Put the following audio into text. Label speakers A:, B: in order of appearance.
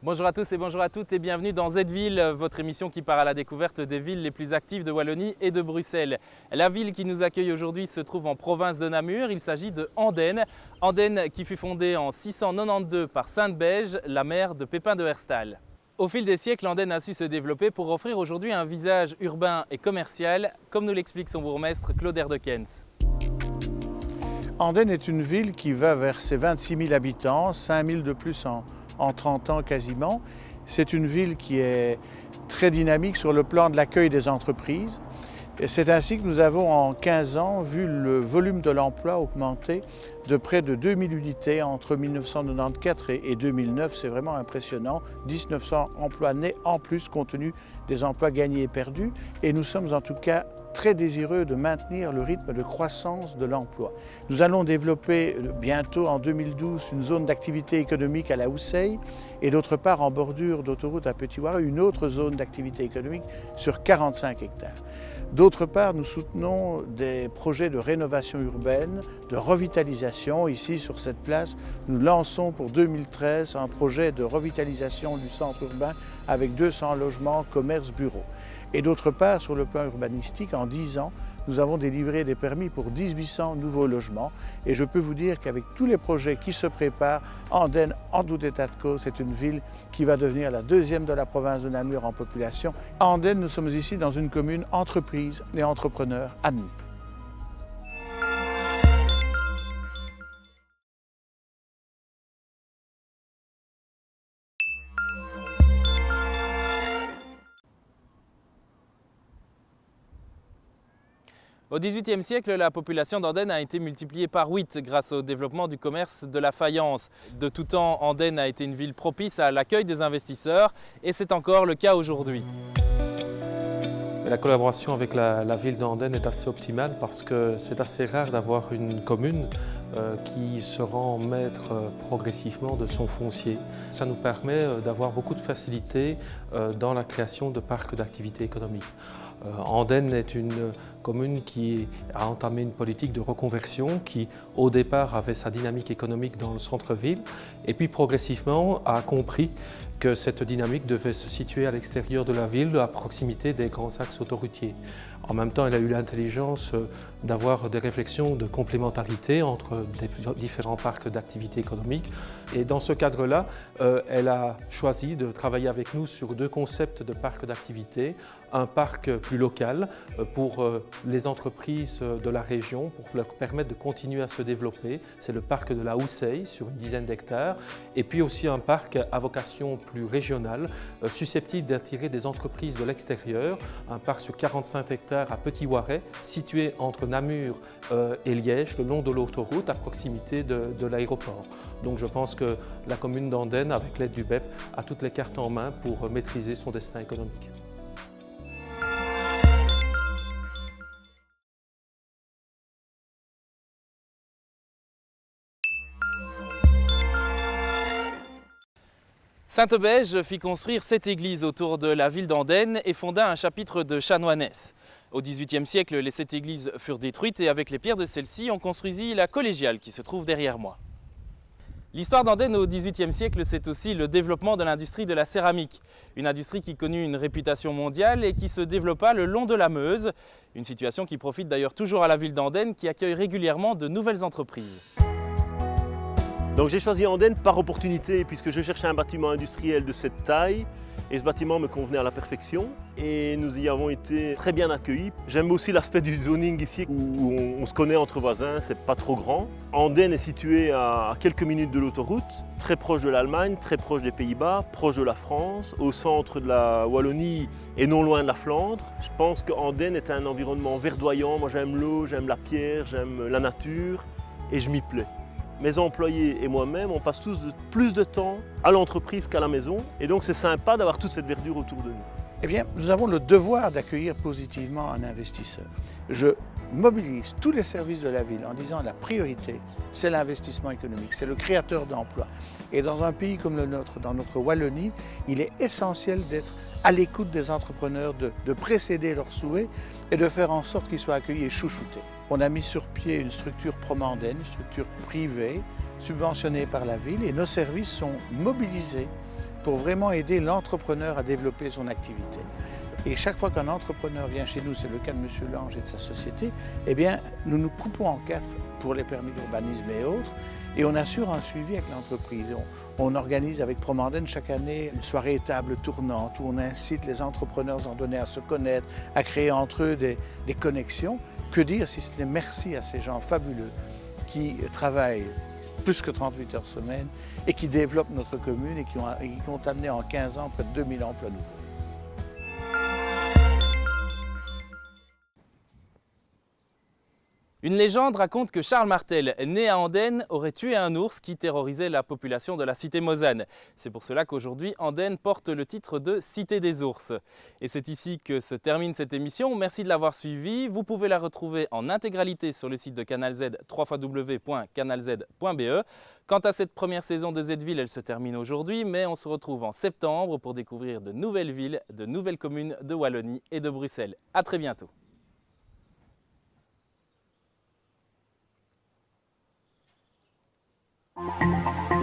A: Bonjour à tous et bonjour à toutes et bienvenue dans Z-Ville, votre émission qui part à la découverte des villes les plus actives de Wallonie et de Bruxelles. La ville qui nous accueille aujourd'hui se trouve en province de Namur, il s'agit de Andenne. Andenne qui fut fondée en 692 par Sainte Beige, la mère de Pépin de Herstal. Au fil des siècles, Andenne a su se développer pour offrir aujourd'hui un visage urbain et commercial, comme nous l'explique son bourgmestre Claude Erdekens.
B: Andenne est une ville qui va vers ses 26 000 habitants, 5 000 de plus en 30 ans quasiment. C'est une ville qui est très dynamique sur le plan de l'accueil des entreprises. Et c'est ainsi que nous avons en 15 ans vu le volume de l'emploi augmenter de près de 2000 unités entre 1994 et 2009. C'est vraiment impressionnant. 1900 emplois nés en plus compte tenu des emplois gagnés et perdus. Et nous sommes en tout cas très désireux de maintenir le rythme de croissance de l'emploi. Nous allons développer bientôt en 2012 une zone d'activité économique à la Housseille et d'autre part en bordure d'autoroute à Petit-Ouaré une autre zone d'activité économique sur 45 hectares. D'autre part, nous soutenons des projets de rénovation urbaine, de revitalisation. Ici, sur cette place, nous lançons pour 2013 un projet de revitalisation du centre urbain avec 200 logements, commerces, bureaux. Et d'autre part, sur le plan urbanistique, en 10 ans, nous avons délivré des permis pour 1800 nouveaux logements. Et je peux vous dire qu'avec tous les projets qui se préparent, Andenne, en tout état de cause, c'est une ville qui va devenir la deuxième de la province de Namur en population. À Andenne, nous sommes ici dans une commune entreprise et entrepreneurs admis.
A: Au XVIIIe siècle, la population d'Andenne a été multipliée par 8 grâce au développement du commerce de la faïence. De tout temps, Andenne a été une ville propice à l'accueil des investisseurs et c'est encore le cas aujourd'hui.
C: La collaboration avec la ville d'Andenne est assez optimale parce que c'est assez rare d'avoir une commune qui se rend maître progressivement de son foncier. Ça nous permet d'avoir beaucoup de facilité dans la création de parcs d'activités économiques. Andenne est une commune qui a entamé une politique de reconversion qui, au départ, avait sa dynamique économique dans le centre-ville et puis progressivement a compris que cette dynamique devait se situer à l'extérieur de la ville, à proximité des grands axes autoroutiers. En même temps, elle a eu l'intelligence d'avoir des réflexions de complémentarité entre différents parcs d'activités économiques. Et dans ce cadre-là, elle a choisi de travailler avec nous sur 2 concepts de parcs d'activités. Un parc plus local pour les entreprises de la région, pour leur permettre de continuer à se développer. C'est le parc de la Housseille, sur une dizaine d'hectares. Et puis aussi un parc à vocation plus régionale, susceptible d'attirer des entreprises de l'extérieur. Un parc sur 45 hectares à Petit-Ouaré, situé entre Namur et Liège, le long de l'autoroute, à proximité de l'aéroport. Donc je pense que la commune d'Andenne, avec l'aide du BEP, a toutes les cartes en main pour maîtriser son destin économique.
A: Sainte Beige fit construire 7 églises autour de la ville d'Andenne et fonda un chapitre de chanoinesses. Au XVIIIe siècle, les 7 églises furent détruites et avec les pierres de celles-ci, on construisit la collégiale qui se trouve derrière moi. L'histoire d'Andenne au XVIIIe siècle, c'est aussi le développement de l'industrie de la céramique. Une industrie qui connut une réputation mondiale et qui se développa le long de la Meuse. Une situation qui profite d'ailleurs toujours à la ville d'Andenne qui accueille régulièrement de nouvelles entreprises.
D: Donc j'ai choisi Andenne par opportunité puisque je cherchais un bâtiment industriel de cette taille et ce bâtiment me convenait à la perfection et nous y avons été très bien accueillis. J'aime aussi l'aspect du zoning ici où on se connaît entre voisins, c'est pas trop grand. Andenne est situé à quelques minutes de l'autoroute, très proche de l'Allemagne, très proche des Pays-Bas, proche de la France, au centre de la Wallonie et non loin de la Flandre. Je pense qu'Andenne est un environnement verdoyant, moi j'aime l'eau, j'aime la pierre, j'aime la nature et je m'y plais. Mes employés et moi-même, on passe tous plus de temps à l'entreprise qu'à la maison. Et donc c'est sympa d'avoir toute cette verdure autour de nous.
B: Eh bien, nous avons le devoir d'accueillir positivement un investisseur. Je mobilise tous les services de la ville en disant la priorité, c'est l'investissement économique, c'est le créateur d'emplois. Et dans un pays comme le nôtre, dans notre Wallonie, il est essentiel d'être à l'écoute des entrepreneurs, de précéder leurs souhaits et de faire en sorte qu'ils soient accueillis et chouchoutés. On a mis sur pied une structure Promandenne, une structure privée, subventionnée par la ville, et nos services sont mobilisés pour vraiment aider l'entrepreneur à développer son activité. Et chaque fois qu'un entrepreneur vient chez nous, c'est le cas de M. Lange et de sa société, eh bien, nous nous coupons en 4 pour les permis d'urbanisme et autres, et on assure un suivi avec l'entreprise. On organise avec Promanden chaque année une soirée table tournante où on incite les entrepreneurs andonnais à se connaître, à créer entre eux des connexions. Que dire si ce n'est merci à ces gens fabuleux qui travaillent plus que 38 heures semaine et qui développent notre commune et qui ont amené en 15 ans près de 2000 emplois nouveaux.
A: Une légende raconte que Charles Martel, né à Andenne, aurait tué un ours qui terrorisait la population de la cité Mosane. C'est pour cela qu'aujourd'hui, Andenne porte le titre de Cité des ours. Et c'est ici que se termine cette émission. Merci de l'avoir suivie. Vous pouvez la retrouver en intégralité sur le site de Canal Z, www.canalz.be. Quant à cette première saison de Z-Ville, elle se termine aujourd'hui, mais on se retrouve en septembre pour découvrir de nouvelles villes, de nouvelles communes de Wallonie et de Bruxelles. À très bientôt.
E: Thank you.